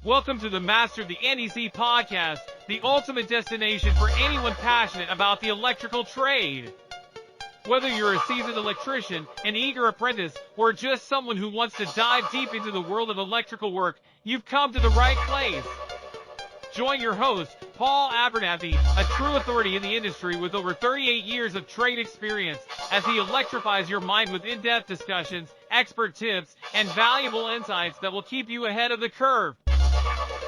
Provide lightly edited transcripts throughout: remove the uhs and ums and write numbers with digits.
Welcome to the Master of the NEC podcast, the ultimate destination for anyone passionate about the electrical trade. Whether you're a seasoned electrician, an eager apprentice, or just someone who wants to dive deep into the world of electrical work, you've come to the right place. Join your host, Paul Abernathy, a true authority in the industry with over 38 years of trade experience, as he electrifies your mind with in-depth discussions, expert tips, and valuable insights that will keep you ahead of the curve.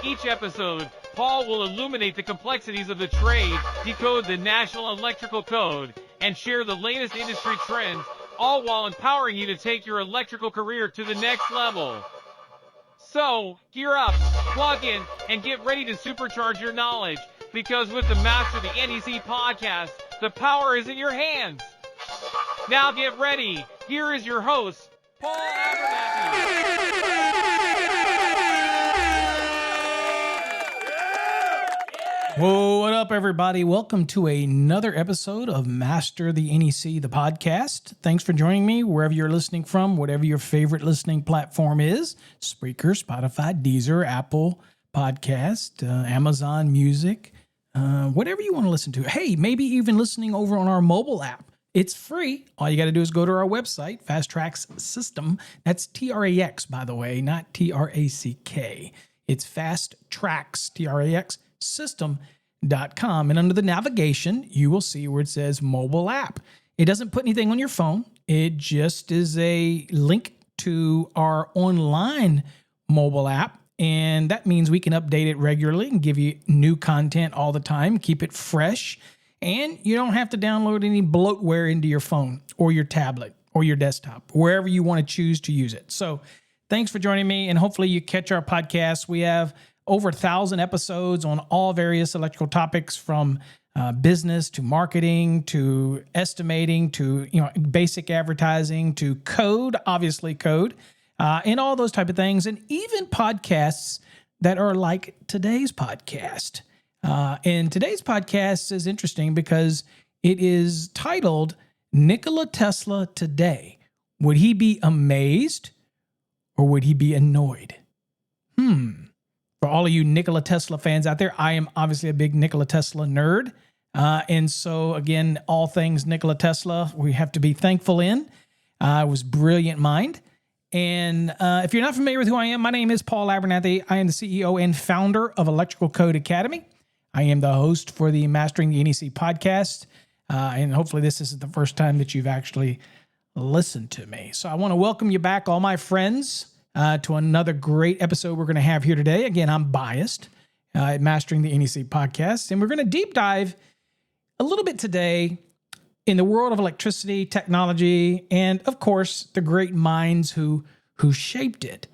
Each episode, Paul will illuminate the complexities of the trade, decode the National Electrical Code, and share the latest industry trends, all while empowering you to take your electrical career to the next level. So, gear up, plug in, and get ready to supercharge your knowledge, because with the Master of the NEC podcast, the power is in your hands. Now get ready. Here is your host, Paul Abernathy. Whoa, what up, everybody? Welcome to another episode of Master the NEC, the podcast. Thanks for joining me wherever you're listening from, whatever your favorite listening platform is. Spreaker, Spotify, Deezer, Apple Podcast, Amazon Music, whatever you want to listen to. Hey, maybe even listening over on our mobile app. It's free. All you got to do is go to our website, Fast Tracks System. That's T-R-A-X, by the way, not T-R-A-C-K. It's Fast Tracks, T-R-A-X, system.com. And under the navigation, you will see where it says mobile app. It doesn't put anything on your phone. It just is a link to our online mobile app. And that means we can update it regularly and give you new content all the time, keep it fresh. And you don't have to download any bloatware into your phone or your tablet or your desktop, wherever you want to choose to use it. So thanks for joining me. And hopefully you catch our podcast. We have over 1,000 episodes on all various electrical topics, from business to marketing to estimating to basic advertising to code, obviously code, and all those type of things, and even podcasts that are like today's podcast. And today's podcast is interesting because it is titled Nikila Tesla Today. Would he be amazed or would he be annoyed? For all of you Nikila Tesla fans out there, I am obviously a big Nikila Tesla nerd. And so, again, all things Nikila Tesla, we have to be thankful in. It was brilliant mind. And if you're not familiar with who I am, my name is Paul Abernathy. I am the CEO and founder of Electrical Code Academy. I am the host for the Mastering the NEC podcast. And hopefully this isn't the first time that you've actually listened to me. So I want to welcome you back, all my friends, to another great episode we're going to have here today. Again, I'm biased at Mastering the NEC podcast, and we're going to deep dive a little bit today in the world of electricity, technology, and of course, the great minds who shaped it.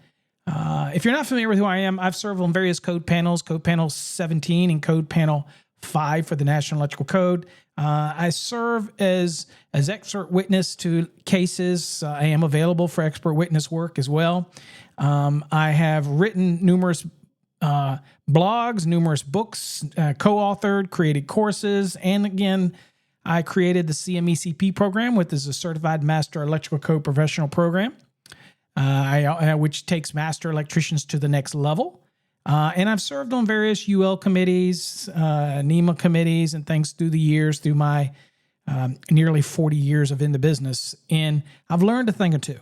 If you're not familiar with who I am, I've served on various code panels, Code Panel 17 and Code Panel 5 for the National Electrical Code. I serve as expert witness to cases. I am available for expert witness work as well. I have written numerous blogs, numerous books, co-authored, created courses, and again, I created the CMECP program, which is a Certified Master Electrical Code Professional program, which takes master electricians to the next level. And I've served on various UL committees, NEMA committees, and things through the years, through my nearly 40 years of in the business. And I've learned a thing or two.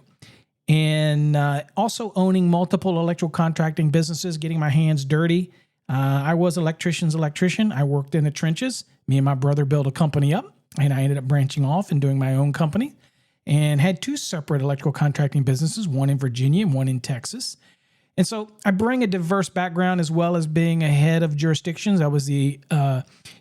And also owning multiple electrical contracting businesses, getting my hands dirty. I was electrician's electrician. I worked in the trenches. Me and my brother built a company up, and I ended up branching off and doing my own company, and had two separate electrical contracting businesses, one in Virginia and one in Texas. And so I bring a diverse background, as well as being a head of jurisdictions. I was the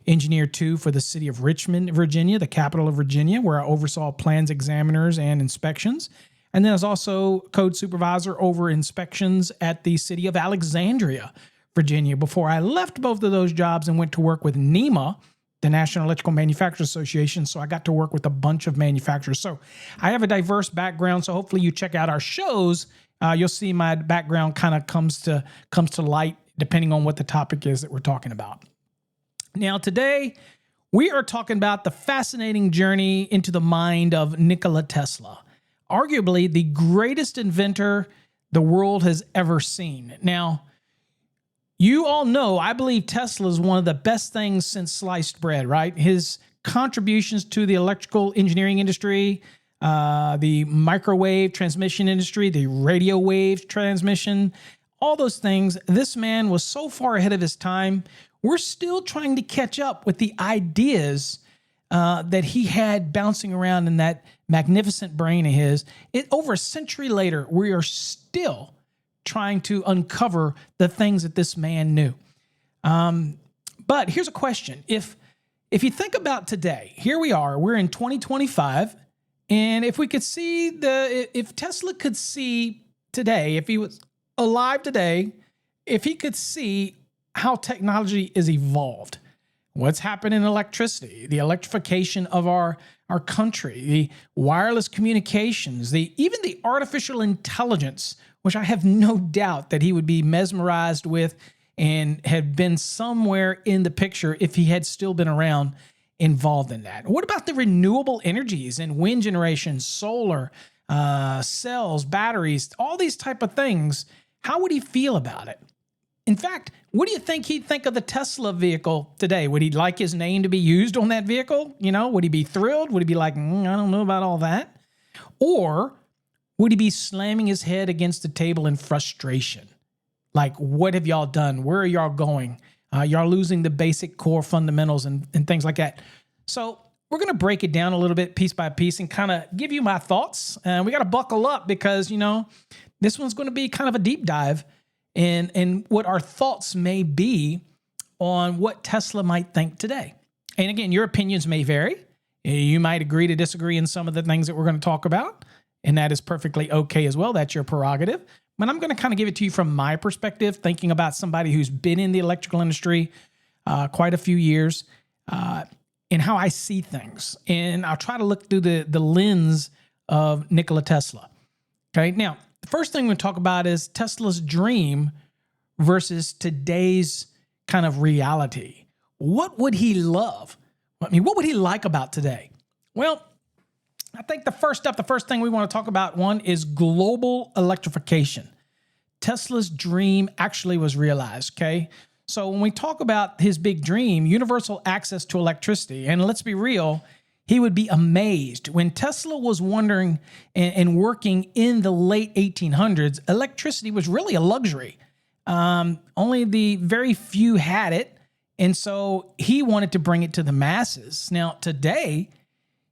engineer 2 for the city of Richmond, Virginia, the capital of Virginia, where I oversaw plans, examiners, and inspections. And then I was also code supervisor over inspections at the city of Alexandria, Virginia, before I left both of those jobs and went to work with NEMA, the National Electrical Manufacturers Association. So I got to work with a bunch of manufacturers. So I have a diverse background. So hopefully you check out our shows. You'll see my background kind of comes to light depending on what the topic is that we're talking about. Now, today we are talking about the fascinating journey into the mind of Nikila Tesla, arguably the greatest inventor the world has ever seen. Now, you all know, I believe Tesla is one of the best things since sliced bread, right? His contributions to the electrical engineering industry, the microwave transmission industry, the radio wave transmission, all those things. This man was so far ahead of his time. We're still trying to catch up with the ideas that he had bouncing around in that magnificent brain of his. Over a century later, we are still trying to uncover the things that this man knew. But here's a question. If you think about today, here we are, we're in 2025, and if we could see if Tesla could see today, if he was alive today, if he could see how technology is evolved, what's happened in electricity, the electrification of our country, the wireless communications, even the artificial intelligence, which I have no doubt that he would be mesmerized with and had been somewhere in the picture if he had still been around involved in that. What about the renewable energies and wind generation, solar, cells, batteries, all these type of things? How would he feel about it? In fact, what do you think he'd think of the Tesla vehicle today? Would he like his name to be used on that vehicle? Would he be thrilled? Would he be like, I don't know about all that? Or would he be slamming his head against the table in frustration? Like, what have y'all done? Where are y'all going? Y'all losing the basic core fundamentals and things like that. So we're going to break it down a little bit piece by piece and kind of give you my thoughts. We got to buckle up because, this one's going to be kind of a deep dive in what our thoughts may be on what Tesla might think today. And again, your opinions may vary. You might agree to disagree in some of the things that we're going to talk about, and that is perfectly okay as well. That's your prerogative. But I'm going to kind of give it to you from my perspective, thinking about somebody who's been in the electrical industry quite a few years, and how I see things. And I'll try to look through the lens of Nikila Tesla. Okay, now, the first thing we're going to talk about is Tesla's dream versus today's kind of reality. What would he love? What would he like about today? Well, I think the first thing we want to talk about, one, is global electrification. Tesla's dream actually was realized, okay? So when we talk about his big dream, universal access to electricity, and let's be real, he would be amazed. When Tesla was wondering and working in the late 1800s, electricity was really a luxury. Only the very few had it, and so he wanted to bring it to the masses. Now, today,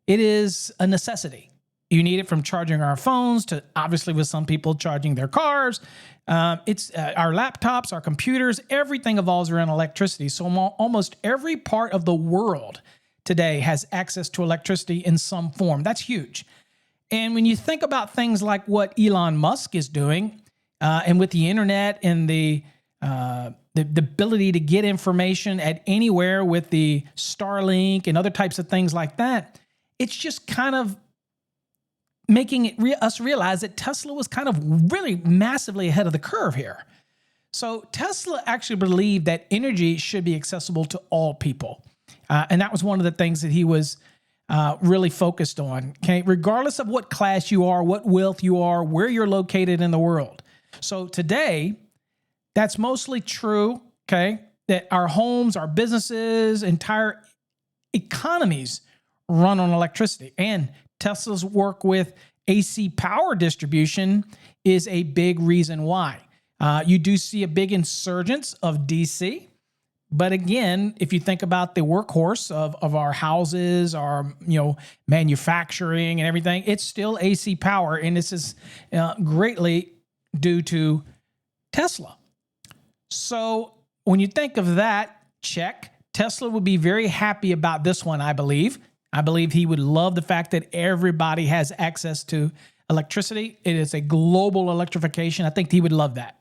it is a necessity. You need it from charging our phones to, obviously, with some people charging their cars. It's our laptops, our computers, everything evolves around electricity. So almost every part of the world today has access to electricity in some form. That's huge. And when you think about things like what Elon Musk is doing, and with the internet and the ability to get information at anywhere with the Starlink and other types of things like that, it's just kind of making us realize that Tesla was kind of really massively ahead of the curve here. So Tesla actually believed that energy should be accessible to all people. And that was one of the things that he was really focused on, okay? Regardless of what class you are, what wealth you are, where you're located in the world. So today, that's mostly true, okay? That our homes, our businesses, entire economies run on electricity. And Tesla's work with AC power distribution is a big reason why. You do see a big insurgence of DC. But again, if you think about the workhorse of our houses, our manufacturing and everything, it's still AC power. And this is greatly due to Tesla. So when you think of that, check. Tesla would be very happy about this one, I believe. I believe he would love the fact that everybody has access to electricity. It is a global electrification. I think he would love that.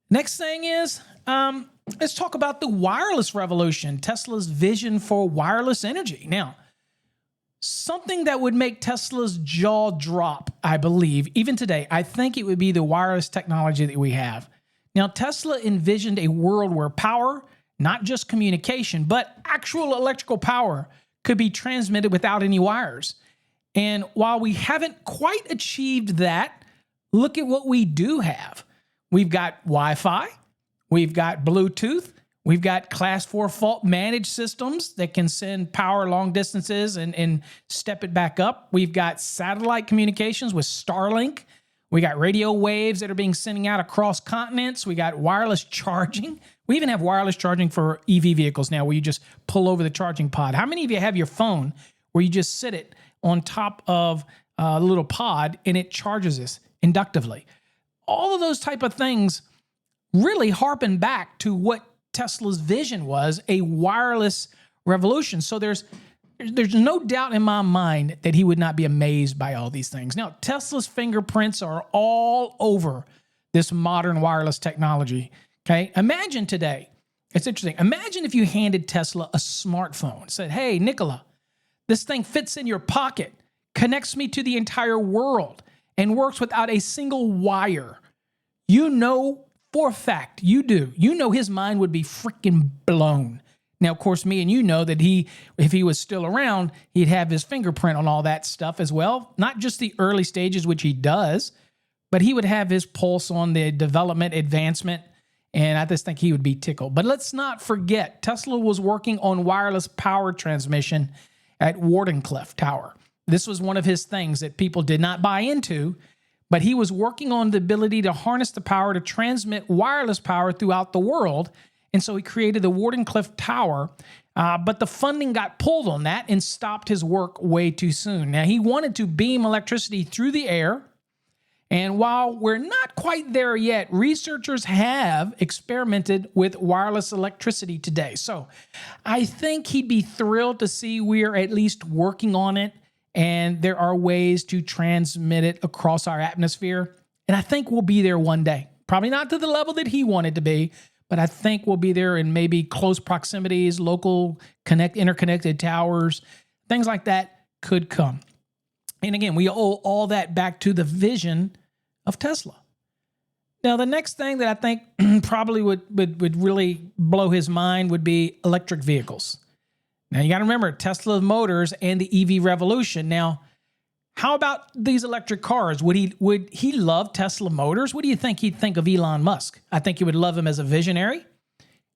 Next thing is, let's talk about the wireless revolution, Tesla's vision for wireless energy. Now, something that would make Tesla's jaw drop, I believe, even today, I think it would be the wireless technology that we have. Now, Tesla envisioned a world where power, not just communication, but actual electrical power, could be transmitted without any wires. And while we haven't quite achieved that, look at what we do have. We've got Wi-Fi, We've got Bluetooth. We've got class 4 fault managed systems that can send power long distances and step it back up. We've got satellite communications with Starlink. We got radio waves that are being sent out across continents. We got wireless charging. We even have wireless charging for EV vehicles now, where you just pull over the charging pod. How many of you have your phone where you just sit it on top of a little pod and it charges us inductively? All of those type of things really harken back to what Tesla's vision was, a wireless revolution. So there's no doubt in my mind that he would not be amazed by all these things. Now, Tesla's fingerprints are all over this modern wireless technology. Okay, imagine today. It's interesting. Imagine if you handed Tesla a smartphone, said, "Hey, Nikola, this thing fits in your pocket, connects me to the entire world, and works without a single wire." You know for a fact, you know his mind would be freaking blown. Now, of course, me and you know that if he was still around, he'd have his fingerprint on all that stuff as well. Not just the early stages, which he does, but he would have his pulse on the development, advancement, and I just think he would be tickled. But let's not forget, Tesla was working on wireless power transmission at Wardenclyffe Tower. This was one of his things that people did not buy into, but he was working on the ability to harness the power to transmit wireless power throughout the world. And so he created the Wardenclyffe Tower, but the funding got pulled on that and stopped his work way too soon. Now, he wanted to beam electricity through the air. And while we're not quite there yet, researchers have experimented with wireless electricity today. So I think he'd be thrilled to see we're at least working on it. And there are ways to transmit it across our atmosphere. And I think we'll be there one day. Probably not to the level that he wanted to be, but I think we'll be there in maybe close proximities, local interconnected towers, things like that could come. And again, we owe all that back to the vision of Tesla. Now, the next thing that I think probably would really blow his mind would be electric vehicles. Now, you got to remember Tesla Motors and the EV revolution. Now, how about these electric cars? Would he love Tesla Motors? What do you think he'd think of Elon Musk? I think he would love him as a visionary.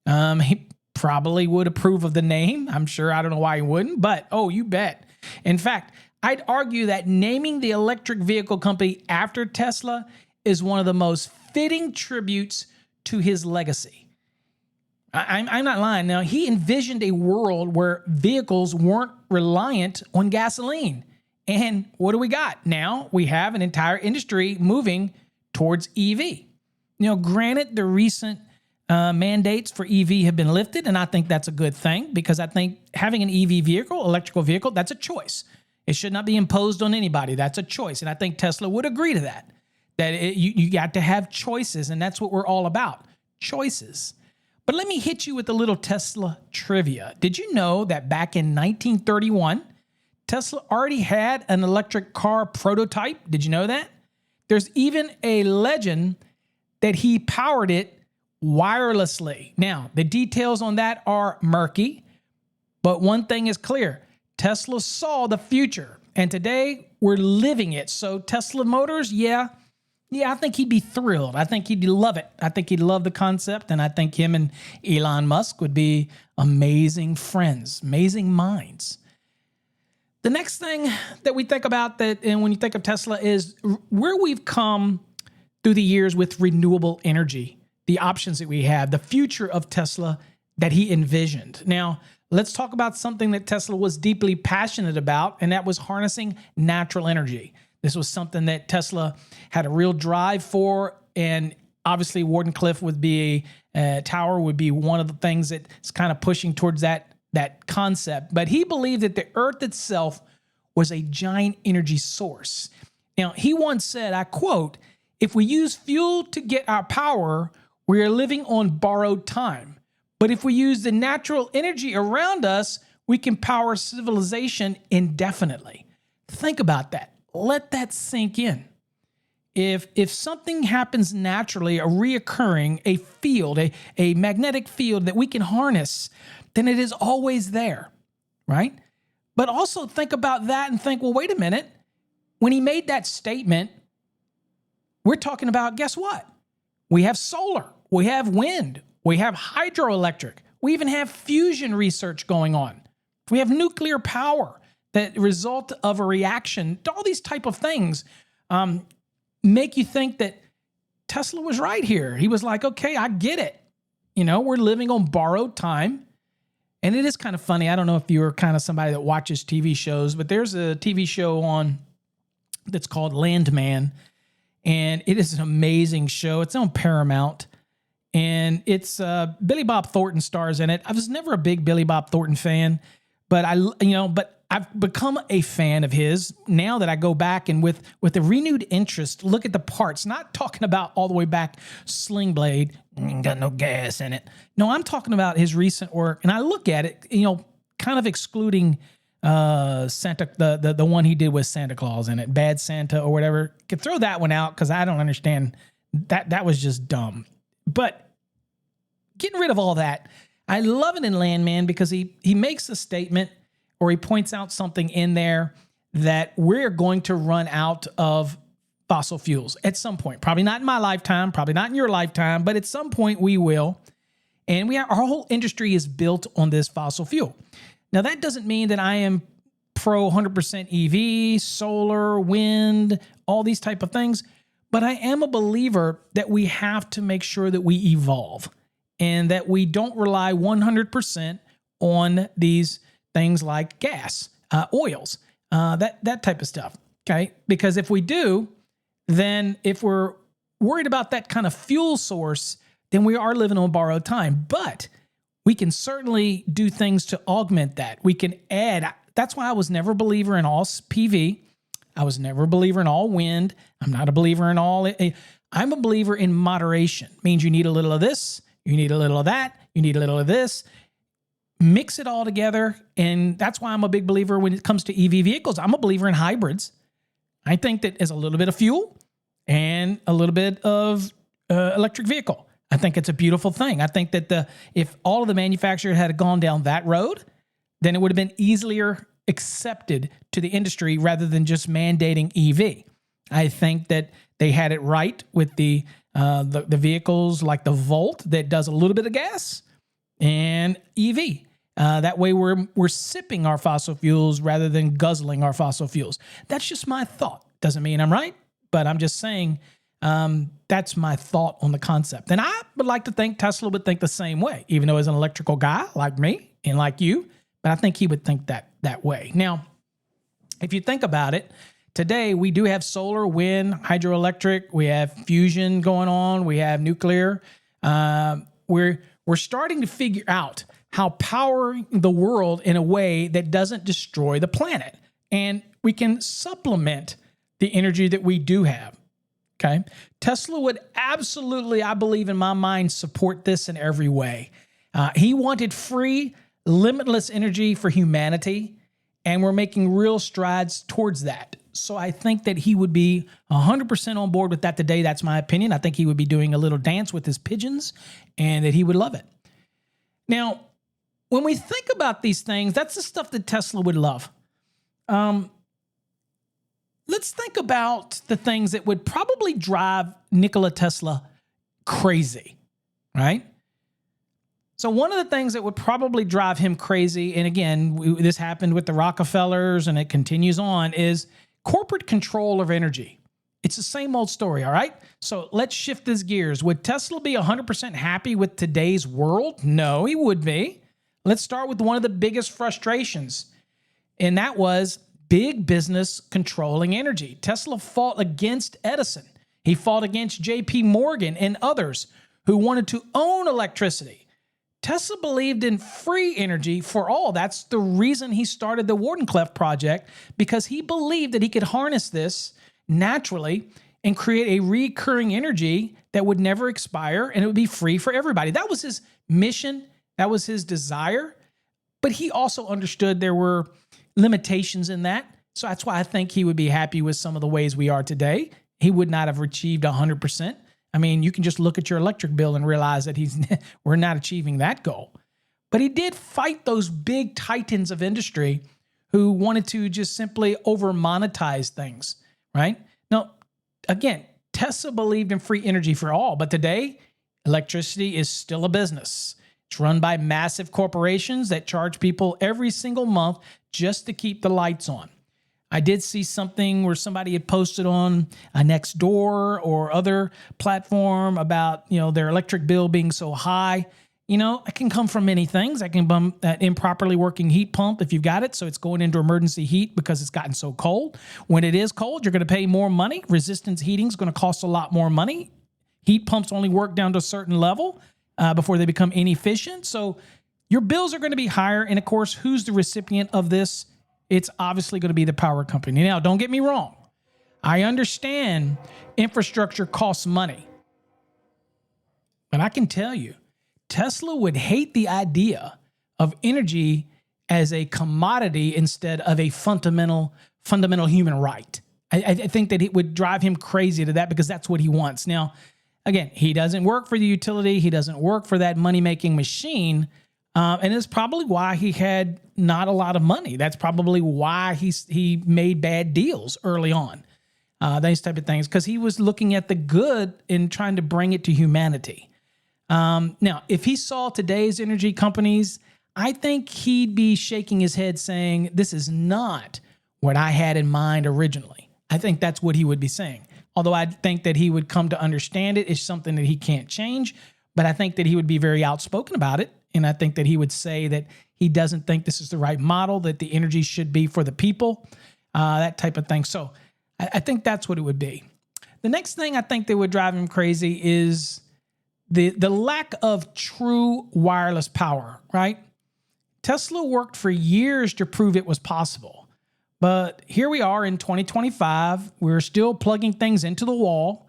He probably would approve of the name. I'm sure. I don't know why he wouldn't, but oh, you bet. In fact, I'd argue that naming the electric vehicle company after Tesla is one of the most fitting tributes to his legacy. I'm not lying. Now, he envisioned a world where vehicles weren't reliant on gasoline. And what do we got? Now we have an entire industry moving towards EV. Now, granted, the recent mandates for EV have been lifted, and I think that's a good thing because I think having an EV vehicle, electrical vehicle, that's a choice. It should not be imposed on anybody. That's a choice. And I think Tesla would agree to that, you got to have choices, and that's what we're all about, choices. But let me hit you with a little Tesla trivia. Did you know that back in 1931, Tesla already had an electric car prototype? Did you know that? There's even a legend that he powered it wirelessly. Now, the details on that are murky, but one thing is clear. Tesla saw the future, and today we're living it. So Tesla Motors, yeah, I think he'd be thrilled. I think he'd love it. I think he'd love the concept, and I think him and Elon Musk would be amazing friends, amazing minds. The next thing that we think about and when you think of Tesla is where we've come through the years with renewable energy, the options that we have, the future of Tesla that he envisioned. Now, let's talk about something that Tesla was deeply passionate about, and that was harnessing natural energy. This was something that Tesla had a real drive for, and obviously Wardenclyffe would be tower would be one of the things that's kind of pushing towards that concept. But he believed that the Earth itself was a giant energy source. Now, he once said, I quote, "If we use fuel to get our power, we are living on borrowed time. But if we use the natural energy around us, we can power civilization indefinitely." Think about that. Let that sink in. If something happens naturally, a reoccurring, a field, a magnetic field that we can harness, then it is always there, right? But also think about that and think, well, wait a minute. When he made that statement, we're talking about, guess what? We have solar. We have wind. We have hydroelectric. We even have fusion research going on. We have nuclear power that result of a reaction. All these type of things make you think that Tesla was right here. He was like, okay, I get it. We're living on borrowed time. And it is kind of funny. I don't know if you're kind of somebody that watches TV shows, but there's a TV show on that's called Landman. And it is an amazing show. It's on Paramount. And it's Billy Bob Thornton stars in it. I was never a big Billy Bob Thornton fan, but I've become a fan of his now that I go back and with a renewed interest, look at the parts, not talking about all the way back Sling Blade, ain't got no gas in it. No, I'm talking about his recent work. And I look at it, kind of excluding Santa, the one he did with Santa Claus in it, Bad Santa or whatever. Could throw that one out because I don't understand that. That was just dumb. But getting rid of all that, I love it in Landman because he makes a statement or he points out something in there that we're going to run out of fossil fuels at some point. Probably not in my lifetime, probably not in your lifetime, but at some point we will. And our whole industry is built on this fossil fuel. Now, that doesn't mean that I am pro 100% EV, solar, wind, all these type of things. But I am a believer that we have to make sure that we evolve and that we don't rely 100% on these things like gas, oils, that type of stuff, okay? Because if we do, then if we're worried about that kind of fuel source, then we are living on borrowed time. But we can certainly do things to augment that. We can add. That's why I was never a believer in all PV. I was never a believer in all wind. I'm not a believer in all. I'm a believer in moderation. Means you need a little of this, you need a little of that, you need a little of this. Mix it all together. And that's why I'm a big believer when it comes to EV vehicles. I'm a believer in hybrids. I think that as a little bit of fuel and a little bit of electric vehicle. I think it's a beautiful thing. I think that if all of the manufacturers had gone down that road, then it would have been easier accepted to the industry rather than just mandating EV. I think that they had it right with the vehicles like the Volt that does a little bit of gas and EV. That way we're sipping our fossil fuels rather than guzzling our fossil fuels. That's just my thought. Doesn't mean I'm right, but I'm just saying that's my thought on the concept. And I would like to think Tesla would think the same way, even though he's an electrical guy like me and like you, but I think he would think that way. Now, if you think about it, today we do have solar, wind, hydroelectric, we have fusion going on, we have nuclear. We're starting to figure out how powering the world in a way that doesn't destroy the planet. And we can supplement the energy that we do have. Okay. Tesla would absolutely, I believe in my mind, support this in every way. He wanted free, limitless energy for humanity, and we're making real strides towards that. So I think that he would be 100% on board with that today. That's my opinion. I think he would be doing a little dance with his pigeons and that he would love it. Now, when we think about these things, that's the stuff that Tesla would love. Let's think about the things that would probably drive Nikila Tesla crazy, right? So one of the things that would probably drive him crazy, and again, this happened with the Rockefellers and it continues on, is corporate control of energy. It's the same old story, all right? So let's shift these gears. Would Tesla be 100% happy with today's world? No, he would be. Let's start with one of the biggest frustrations, and that was big business controlling energy. Tesla fought against Edison. He fought against J.P. Morgan and others who wanted to own electricity. Tesla believed in free energy for all. That's the reason he started the Wardenclyffe project, because he believed that he could harness this naturally and create a recurring energy that would never expire and it would be free for everybody. That was his mission. That was his desire. But he also understood there were limitations in that. So that's why I think he would be happy with some of the ways we are today. He would not have achieved 100%. I mean, you can just look at your electric bill and realize that we're not achieving that goal. But he did fight those big titans of industry who wanted to just simply over-monetize things, right? Now, again, Tesla believed in free energy for all, but today, Electricity is still a business. It's run by massive corporations that charge people every single month just to keep the lights on. I did see something where somebody had posted on a Nextdoor or other platform about, their electric bill being so high. It can come from many things. I can bum that improperly working heat pump if you've got it, so it's going into emergency heat because it's gotten so cold. When it is cold, you're going to pay more money. Resistance heating is going to cost a lot more money. Heat pumps only work down to a certain level before they become inefficient. So your bills are going to be higher. And of course, who's the recipient of this? It's obviously going to be the power company. Now, don't get me wrong. I understand infrastructure costs money. But I can tell you, Tesla would hate the idea of energy as a commodity instead of a fundamental human right. I think that it would drive him crazy to that because that's what he wants. Now, again, he doesn't work for the utility. He doesn't work for that money-making machine. And it's probably why he had not a lot of money. That's probably why he made bad deals early on. These type of things, because he was looking at the good and trying to bring it to humanity. Now, if he saw today's energy companies, I think he'd be shaking his head saying, this is not what I had in mind originally. I think that's what he would be saying. Although I think that he would come to understand it is something that he can't change, but I think that he would be very outspoken about it. And I think that he would say that he doesn't think this is the right model, that the energy should be for the people, that type of thing. So I think that's what it would be. The next thing I think that would drive him crazy is the lack of true wireless power, right? Tesla worked for years to prove it was possible. But here we are in 2025. We're still plugging things into the wall.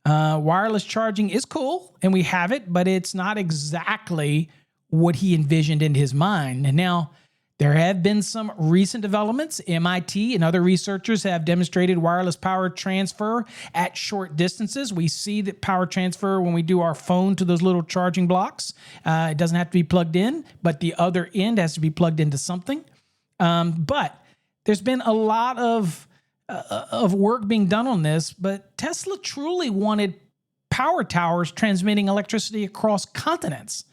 Wireless charging is cool, and we have it, but it's not exactly what he envisioned in his mind. And now, there have been some recent developments. MIT and other researchers have demonstrated wireless power transfer at short distances. We see that power transfer when we do our phone to those little charging blocks. It doesn't have to be plugged in, but the other end has to be plugged into something. But there's been a lot of work being done on this, but Tesla truly wanted power towers transmitting electricity across continents.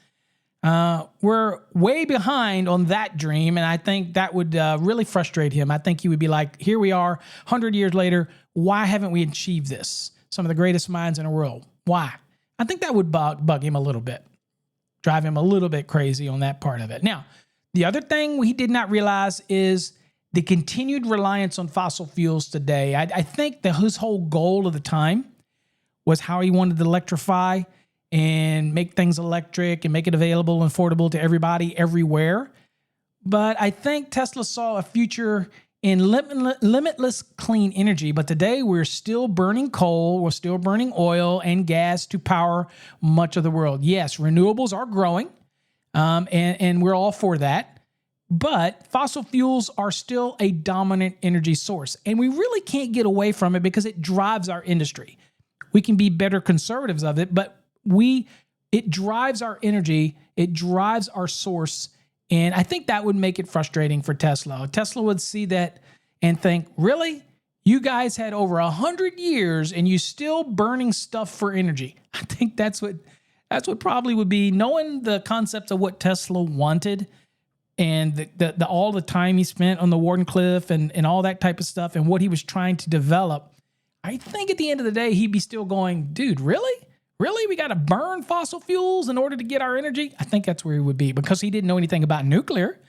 We're way behind on that dream, and I think that would really frustrate him. I think he would be like, here we are, 100 years later, why haven't we achieved this? Some of the greatest minds in the world. Why? I think that would bug him a little bit, drive him a little bit crazy on that part of it. Now, the other thing he did not realize is the continued reliance on fossil fuels today. I think that his whole goal of the time was how he wanted to electrify and make things electric and make it available and affordable to everybody everywhere. But I think Tesla saw a future in limitless clean energy. But today we're still burning coal, we're still burning oil and gas to power much of the world. Yes, renewables are growing, and we're all for that. But fossil fuels are still a dominant energy source. And we really can't get away from it because it drives our industry. We can be better conservatives of it, but it drives our energy, it drives our source, and I think that would make it frustrating for Tesla. Tesla would see that and think, really? You guys had over 100 years and you still burning stuff for energy. I think that's what probably would be, knowing the concepts of what Tesla wanted and the all the time he spent on the Wardenclyffe and all that type of stuff and what he was trying to develop. I think at the end of the day, he'd be still going, dude, really? Really? We got to burn fossil fuels in order to get our energy? I think that's where he would be because he didn't know anything about nuclear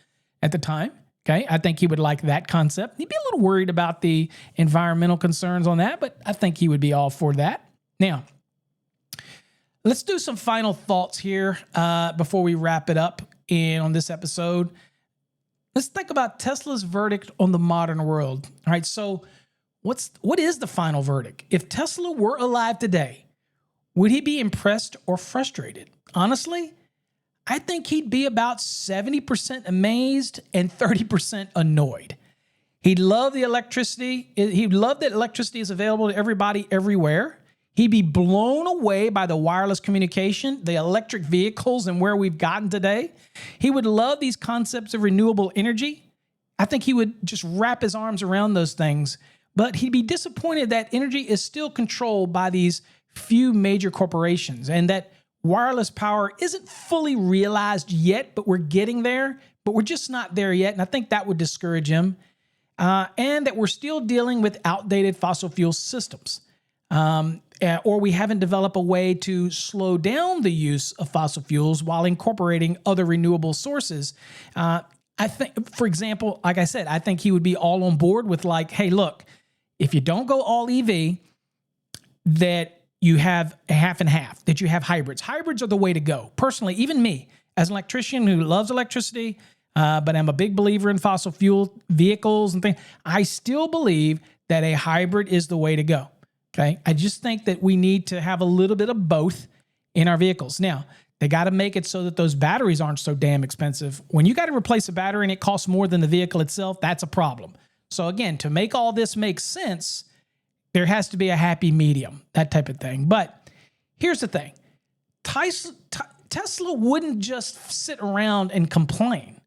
at the time. Okay. I think he would like that concept. He'd be a little worried about the environmental concerns on that, but I think he would be all for that. Now, let's do some final thoughts here before we wrap it up on this episode. Let's think about Tesla's verdict on the modern world. All right. So what is the final verdict? If Tesla were alive today, would he be impressed or frustrated? Honestly, I think he'd be about 70% amazed and 30% annoyed. He'd love the electricity. He'd love that electricity is available to everybody everywhere. He'd be blown away by the wireless communication, the electric vehicles, and where we've gotten today. He would love these concepts of renewable energy. I think he would just wrap his arms around those things. But he'd be disappointed that energy is still controlled by these few major corporations and that wireless power isn't fully realized yet, but we're getting there, but we're just not there yet. And I think that would discourage him. And that we're still dealing with outdated fossil fuel systems. Or we haven't developed a way to slow down the use of fossil fuels while incorporating other renewable sources. I think, for example, like I said, I think he would be all on board with like, hey, look, if you don't go all EV, that you have a half and half, that you have hybrids. Hybrids are the way to go. Personally, even me, as an electrician who loves electricity, but I'm a big believer in fossil fuel vehicles and things, I still believe that a hybrid is the way to go. Okay. I just think that we need to have a little bit of both in our vehicles. Now, they got to make it so that those batteries aren't so damn expensive. When you got to replace a battery and it costs more than the vehicle itself, that's a problem. So again, to make all this make sense, there has to be a happy medium, that type of thing. But here's the thing. Tesla wouldn't just sit around and complain.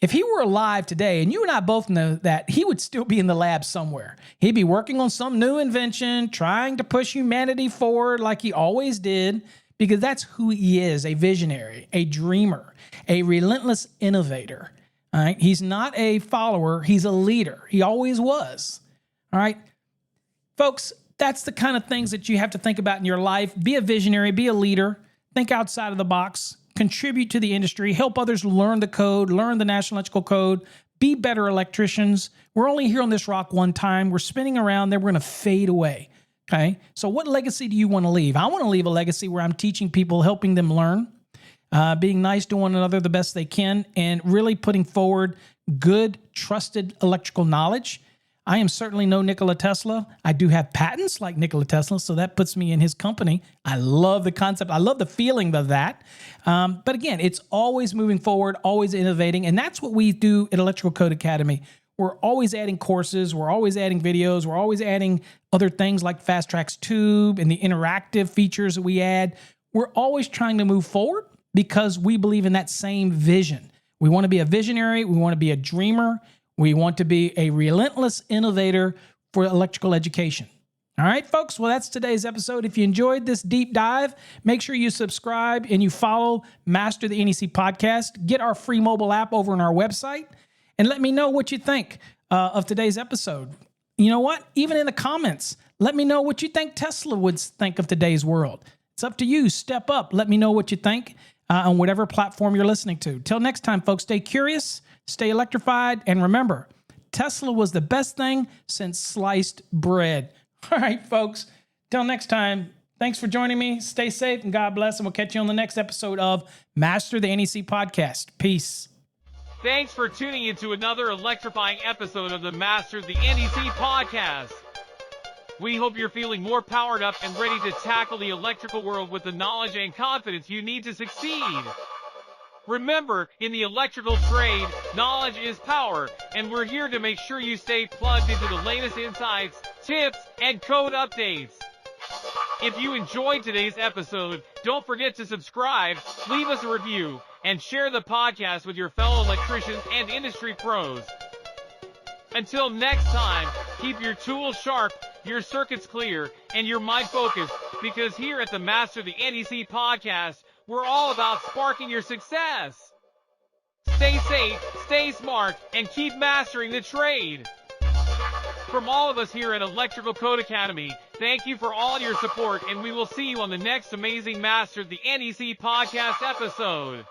If he were alive today, and you and I both know that, he would still be in the lab somewhere. He'd be working on some new invention, trying to push humanity forward like he always did, because that's who he is, a visionary, a dreamer, a relentless innovator. All right? He's not a follower. He's a leader. He always was. All right? Folks, that's the kind of things that you have to think about in your life. Be a visionary, be a leader, think outside of the box, contribute to the industry, help others learn the code, learn the National Electrical Code, be better electricians. We're only here on this rock one time. We're spinning around, then we're going to fade away. Okay? So what legacy do you want to leave? I want to leave a legacy where I'm teaching people, helping them learn, being nice to one another the best they can, and really putting forward good, trusted electrical knowledge. I am certainly no Nikila Tesla. I do have patents like Nikila Tesla, so that puts me in his company. I love the concept. I love the feeling of that. But again, it's always moving forward, always innovating, and that's what we do at Electrical Code Academy. We're always adding courses. We're always adding videos. We're always adding other things like Fast Tracks Tube and the interactive features that we add. We're always trying to move forward because we believe in that same vision. We want to be a visionary. We want to be a dreamer. We want to be a relentless innovator for electrical education. All right, folks. Well, that's today's episode. If you enjoyed this deep dive, make sure you subscribe and you follow Master the NEC podcast. Get our free mobile app over on our website and let me know what you think of today's episode. You know what? Even in the comments, let me know what you think Tesla would think of today's world. It's up to you. Step up. Let me know what you think on whatever platform you're listening to. Till next time, folks, stay curious, stay electrified, and remember, Tesla was the best thing since sliced bread. All right, folks, till next time, thanks for joining me. Stay safe and God bless, and we'll catch you on the next episode of Master the NEC podcast. Peace. Thanks for tuning into another electrifying episode of the Master the NEC podcast. We hope you're feeling more powered up and ready to tackle the electrical world with the knowledge and confidence you need to succeed. Remember, in the electrical trade, knowledge is power, and we're here to make sure you stay plugged into the latest insights, tips, and code updates. If you enjoyed today's episode, don't forget to subscribe, leave us a review, and share the podcast with your fellow electricians and industry pros. Until next time, keep your tools sharp, your circuits clear, and your mind focused, because here at the Master the NEC podcast, we're all about sparking your success. Stay safe, stay smart, and keep mastering the trade. From all of us here at Electrical Code Academy, thank you for all your support, and we will see you on the next amazing Master the NEC podcast episode.